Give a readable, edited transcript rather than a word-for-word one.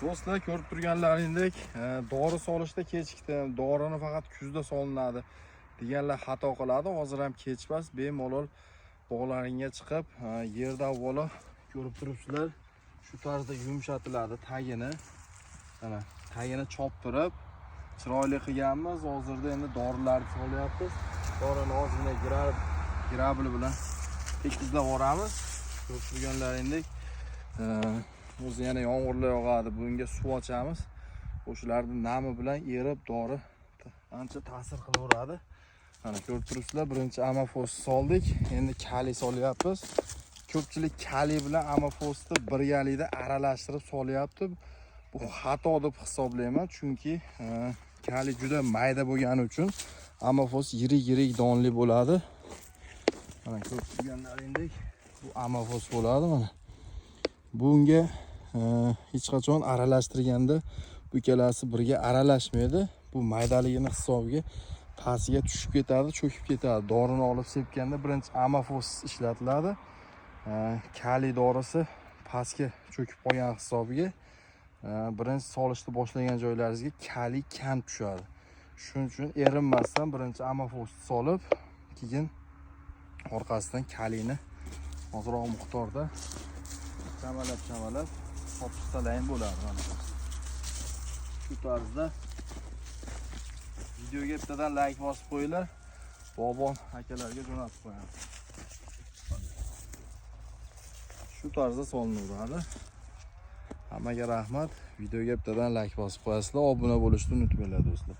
Do'stlar, ko'rib turganlaringdek, dori solishda kechikdim. Dorini faqat kuzda solinadi deganlar xato qiladi. Hozir ham kechmas, bemalol bog'laringga chiqib, yerda avvalo ko'rib turibsizlar, shu tarzda yumshatiladi tagini. Mana tagini choptirib, chiroyli qilganmiz. Hozirda endi dorilarni solyapmiz. Dorini ozgina grabli bilan tekizlab yuboramiz. Ko'rib turganlaringdek, o'zi yana yomg'irlar yog'adi, bunga suv ochamiz. O'shalarning nami bilan erib dori ancha ta'sir qilaveradi. Mana ko'rib turibsizlar, birinchi amafos soldik, endi kali solyapmiz. Ko'pchilik kali bilan amafosni birgalikda aralashtirib solyapti. Bu xato deb hisoblayman, chunki kali juda mayda bo'lgani uchun amafos yirik donli bo'ladi. Mana ko'rib turganlaringdek, bu amafos bo'ladi mana. Bunga hech qachon aralashtirganda bu ikkalasi birga aralashmaydi. Bu maydaligini hisobiga pastiga tushib ketadi, cho'kib ketadi. Dorini olib sepganda birinchi amafos ishlatiladi. Kali dorisi pastga cho'kib qolgan hisobiga birinchi solishni boshlagan joylaringizga kali kam tushadi. Shuning uchun erinmasdan birinchi amafosni solib, keyin orqasidan kalini ozroq miqdorda chamalab sotib salayin bo'ladi. Mana shu tarzda videoga bittadan like bosib qo'yinglar, bog'bon akalarga jo'natib qo'yamiz. Shu tarzda solinaveradi. Hammaga rahmat. Videoga bittadan like bosib qo'yasizlar, obuna bo'lishni unutmanglar do'stlar.